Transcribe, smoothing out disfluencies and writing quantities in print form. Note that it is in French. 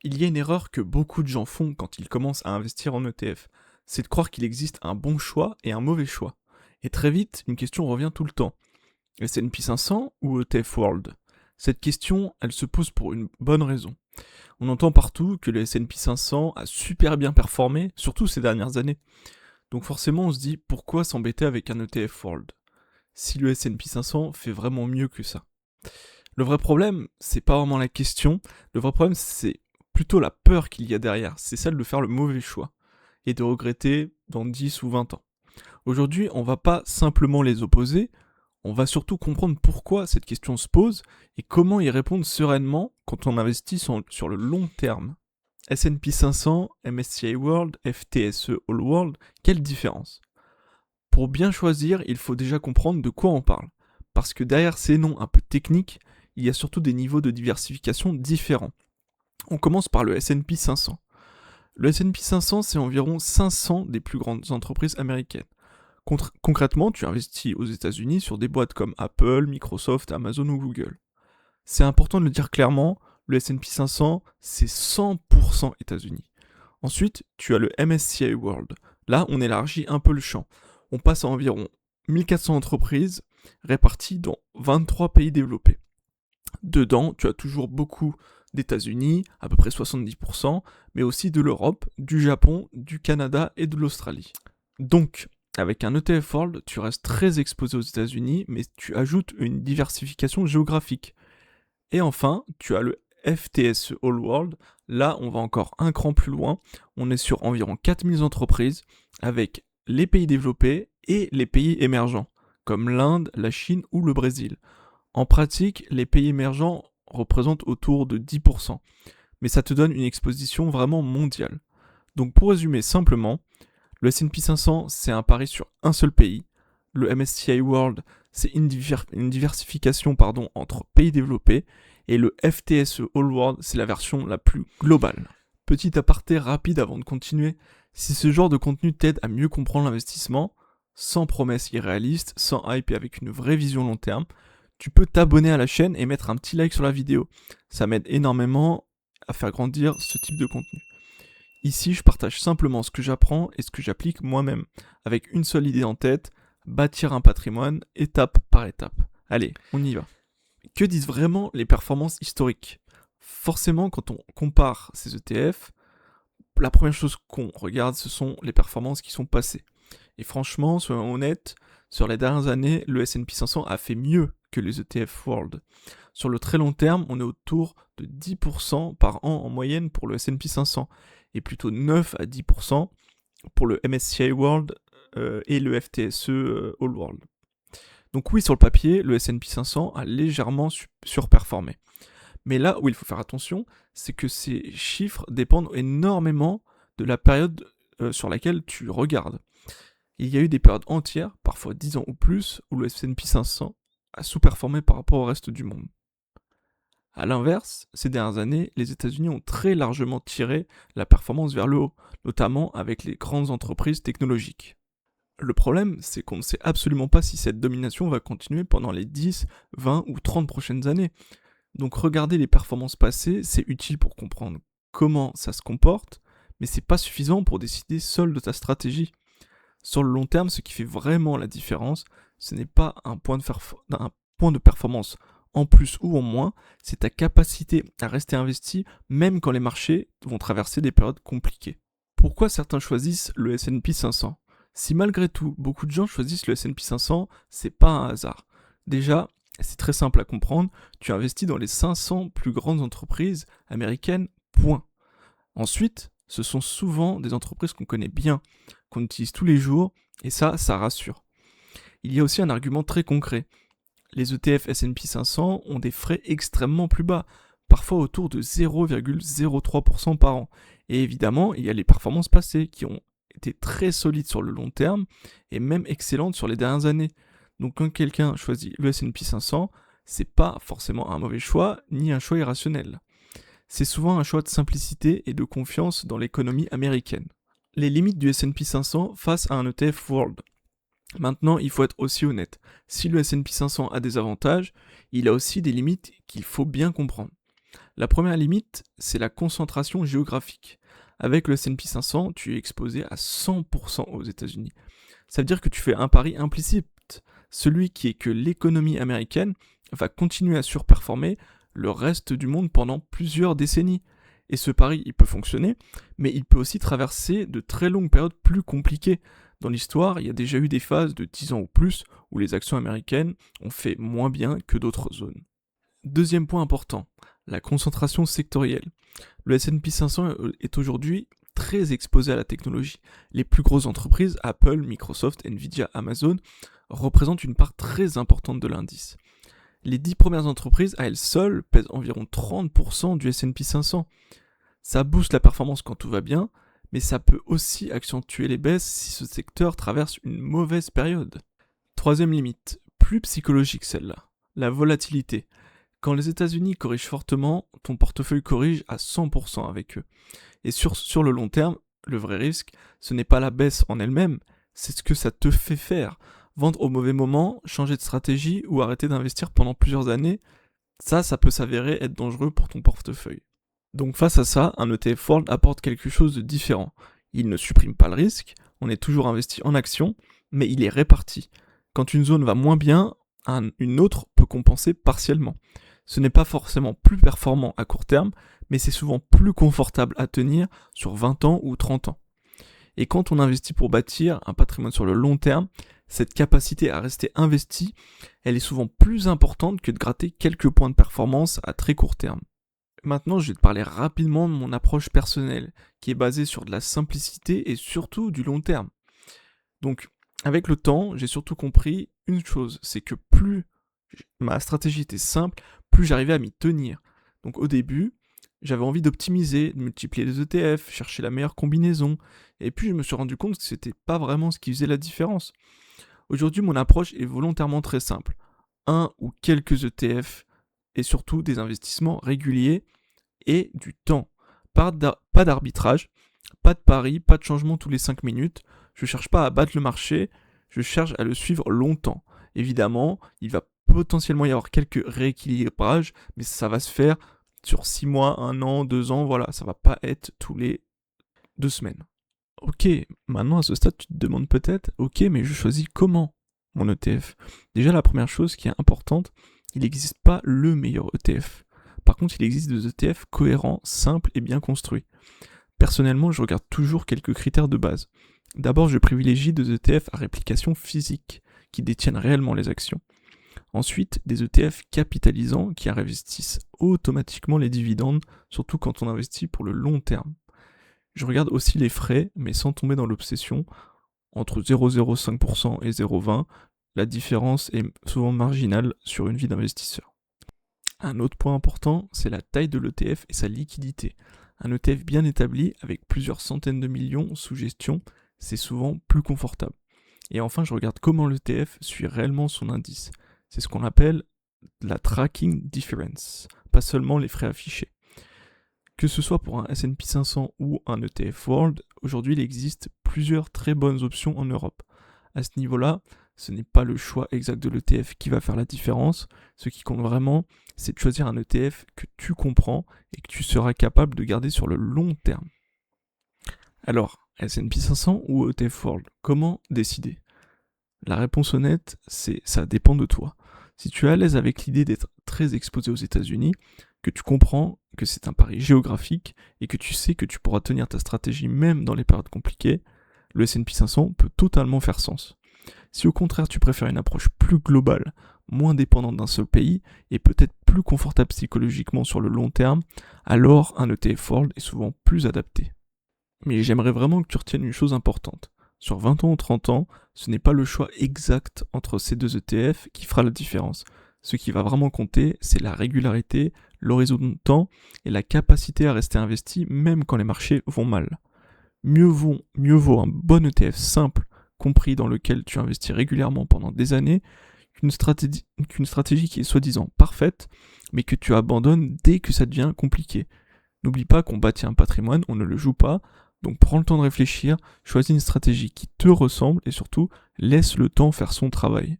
Il y a une erreur que beaucoup de gens font quand ils commencent à investir en ETF, c'est de croire qu'il existe un bon choix et un mauvais choix. Et très vite, une question revient tout le temps. S&P 500 ou ETF World? Cette question, elle se pose pour une bonne raison. On entend partout que le S&P 500 a super bien performé, surtout ces dernières années. Donc forcément, on se dit pourquoi s'embêter avec un ETF World si le S&P 500 fait vraiment mieux que ça. Le vrai problème, c'est pas vraiment la question, le vrai problème c'est plutôt la peur qu'il y a derrière, c'est celle de faire le mauvais choix et de regretter dans 10 ou 20 ans. Aujourd'hui, on va pas simplement les opposer, on va surtout comprendre pourquoi cette question se pose et comment y répondre sereinement quand on investit sur le long terme. S&P 500, MSCI World, FTSE All World, quelle différence? Pour bien choisir, il faut déjà comprendre de quoi on parle. Parce que derrière ces noms un peu techniques, il y a surtout des niveaux de diversification différents. On commence par le S&P 500. Le S&P 500, c'est environ 500 des plus grandes entreprises américaines. Concrètement, tu investis aux États-Unis sur des boîtes comme Apple, Microsoft, Amazon ou Google. C'est important de le dire clairement, le S&P 500, c'est 100% États-Unis. Ensuite, tu as le MSCI World. Là, on élargit un peu le champ. On passe à environ 1400 entreprises réparties dans 23 pays développés. Dedans, tu as toujours beaucoup d'États-Unis, à peu près 70%, mais aussi de l'Europe, du Japon, du Canada et de l'Australie. Donc, avec un ETF World, tu restes très exposé aux États-Unis, mais tu ajoutes une diversification géographique. Et enfin, tu as le FTSE All World. Là, on va encore un cran plus loin. On est sur environ 4000 entreprises avec les pays développés et les pays émergents, comme l'Inde, la Chine ou le Brésil. En pratique, les pays émergents représentent autour de 10%, mais ça te donne une exposition vraiment mondiale. Donc pour résumer simplement, le S&P 500, c'est un pari sur un seul pays. Le MSCI World, c'est une diversification entre pays développés. Et le FTSE All World, c'est la version la plus globale. Petit aparté rapide avant de continuer, si ce genre de contenu t'aide à mieux comprendre l'investissement, sans promesses irréalistes, sans hype et avec une vraie vision long terme, tu peux t'abonner à la chaîne et mettre un petit like sur la vidéo. Ça m'aide énormément à faire grandir ce type de contenu. Ici, je partage simplement ce que j'apprends et ce que j'applique moi-même, avec une seule idée en tête, bâtir un patrimoine étape par étape. Allez, on y va. Que disent vraiment les performances historiques? Forcément, quand on compare ces ETF, la première chose qu'on regarde, ce sont les performances qui sont passées. Et franchement, soyons honnêtes, sur les dernières années, le S&P 500 a fait mieux que les ETF World. Sur le très long terme, on est autour de 10% par an en moyenne pour le S&P 500 et plutôt 9 à 10% pour le MSCI World et le FTSE All World. Donc oui, sur le papier, le S&P 500 a légèrement surperformé. Mais là où il faut faire attention, c'est que ces chiffres dépendent énormément de la période sur laquelle tu regardes. Il y a eu des périodes entières, parfois 10 ans ou plus, où le S&P 500 a sous-performé par rapport au reste du monde. A l'inverse, ces dernières années, les États-Unis ont très largement tiré la performance vers le haut, notamment avec les grandes entreprises technologiques. Le problème, c'est qu'on ne sait absolument pas si cette domination va continuer pendant les 10, 20 ou 30 prochaines années. Donc regarder les performances passées, c'est utile pour comprendre comment ça se comporte, mais c'est pas suffisant pour décider seul de ta stratégie. Sur le long terme, ce qui fait vraiment la différence, ce n'est pas un point de performance en plus ou en moins, c'est ta capacité à rester investi même quand les marchés vont traverser des périodes compliquées. Pourquoi certains choisissent le S&P 500? Si malgré tout, beaucoup de gens choisissent le S&P 500, c'est pas un hasard. Déjà, c'est très simple à comprendre, tu investis dans les 500 plus grandes entreprises américaines, point. Ensuite, ce sont souvent des entreprises qu'on connaît bien, qu'on utilise tous les jours, et ça rassure. Il y a aussi un argument très concret. Les ETF S&P 500 ont des frais extrêmement plus bas, parfois autour de 0,03% par an. Et évidemment, il y a les performances passées qui ont été très solides sur le long terme et même excellentes sur les dernières années. Donc quand quelqu'un choisit le S&P 500, c'est pas forcément un mauvais choix ni un choix irrationnel. C'est souvent un choix de simplicité et de confiance dans l'économie américaine. Les limites du S&P 500 face à un ETF World. Maintenant, il faut être aussi honnête. Si le S&P 500 a des avantages, il a aussi des limites qu'il faut bien comprendre. La première limite, c'est la concentration géographique. Avec le S&P 500, tu es exposé à 100% aux États-Unis. Ça veut dire que tu fais un pari implicite, celui qui est que l'économie américaine va continuer à surperformer le reste du monde pendant plusieurs décennies. Et ce pari, il peut fonctionner, mais il peut aussi traverser de très longues périodes plus compliquées. Dans l'histoire, il y a déjà eu des phases de 10 ans ou plus où les actions américaines ont fait moins bien que d'autres zones. Deuxième point important, la concentration sectorielle. Le S&P 500 est aujourd'hui très exposé à la technologie. Les plus grosses entreprises, Apple, Microsoft, Nvidia, Amazon, représentent une part très importante de l'indice. Les 10 premières entreprises, à elles seules, pèsent environ 30% du S&P 500. Ça booste la performance quand tout va bien, mais ça peut aussi accentuer les baisses si ce secteur traverse une mauvaise période. Troisième limite, plus psychologique celle-là, la volatilité. Quand les États-Unis corrigent fortement, ton portefeuille corrige à 100% avec eux. Et sur le long terme, le vrai risque, ce n'est pas la baisse en elle-même, c'est ce que ça te fait faire. Vendre au mauvais moment, changer de stratégie ou arrêter d'investir pendant plusieurs années, ça peut s'avérer être dangereux pour ton portefeuille. Donc face à ça, un ETF World apporte quelque chose de différent. Il ne supprime pas le risque, on est toujours investi en action, mais il est réparti. Quand une zone va moins bien, une autre peut compenser partiellement. Ce n'est pas forcément plus performant à court terme, mais c'est souvent plus confortable à tenir sur 20 ans ou 30 ans. Et quand on investit pour bâtir un patrimoine sur le long terme, cette capacité à rester investi, elle est souvent plus importante que de gratter quelques points de performance à très court terme. Maintenant, je vais te parler rapidement de mon approche personnelle, qui est basée sur de la simplicité et surtout du long terme. Donc, avec le temps, j'ai surtout compris une chose, c'est que plus ma stratégie était simple, plus j'arrivais à m'y tenir. Donc au début, j'avais envie d'optimiser, de multiplier les ETF, chercher la meilleure combinaison, et puis je me suis rendu compte que c'était pas vraiment ce qui faisait la différence. Aujourd'hui, mon approche est volontairement très simple. Un ou quelques ETF, et surtout des investissements réguliers et du temps. Pas d'arbitrage, pas de pari, pas de changement tous les 5 minutes. Je ne cherche pas à battre le marché, je cherche à le suivre longtemps. Évidemment, il va potentiellement y avoir quelques rééquilibrages, mais ça va se faire sur 6 mois, 1 an, 2 ans, voilà, ça va pas être tous les 2 semaines. Ok, maintenant à ce stade, tu te demandes peut-être, ok, mais je choisis comment mon ETF? Déjà, la première chose qui est importante, il n'existe pas le meilleur ETF. Par contre, il existe des ETF cohérents, simples et bien construits. Personnellement, je regarde toujours quelques critères de base. D'abord, je privilégie des ETF à réplication physique, qui détiennent réellement les actions. Ensuite, des ETF capitalisants qui investissent automatiquement les dividendes, surtout quand on investit pour le long terme. Je regarde aussi les frais, mais sans tomber dans l'obsession. Entre 0,05% et 0,20%, la différence est souvent marginale sur une vie d'investisseur. Un autre point important, c'est la taille de l'ETF et sa liquidité. Un ETF bien établi, avec plusieurs centaines de millions sous gestion, c'est souvent plus confortable. Et enfin, je regarde comment l'ETF suit réellement son indice. C'est ce qu'on appelle la tracking difference, pas seulement les frais affichés. Que ce soit pour un S&P 500 ou un ETF World, aujourd'hui il existe plusieurs très bonnes options en Europe. À ce niveau-là, ce n'est pas le choix exact de l'ETF qui va faire la différence. Ce qui compte vraiment, c'est de choisir un ETF que tu comprends et que tu seras capable de garder sur le long terme. Alors, S&P 500 ou ETF World, comment décider? La réponse honnête, c'est ça dépend de toi. Si tu es à l'aise avec l'idée d'être très exposé aux États-Unis, que tu comprends que c'est un pari géographique et que tu sais que tu pourras tenir ta stratégie même dans les périodes compliquées, le S&P 500 peut totalement faire sens. Si au contraire tu préfères une approche plus globale, moins dépendante d'un seul pays et peut-être plus confortable psychologiquement sur le long terme, alors un ETF World est souvent plus adapté. Mais j'aimerais vraiment que tu retiennes une chose importante. Sur 20 ans ou 30 ans, ce n'est pas le choix exact entre ces deux ETF qui fera la différence. Ce qui va vraiment compter, c'est la régularité, l'horizon de temps et la capacité à rester investi même quand les marchés vont mal. Mieux vaut un bon ETF simple, compris dans lequel tu investis régulièrement pendant des années, qu'une stratégie qui est soi-disant parfaite, mais que tu abandonnes dès que ça devient compliqué. N'oublie pas qu'on bâtit un patrimoine, on ne le joue pas, donc prends le temps de réfléchir, choisis une stratégie qui te ressemble et surtout laisse le temps faire son travail.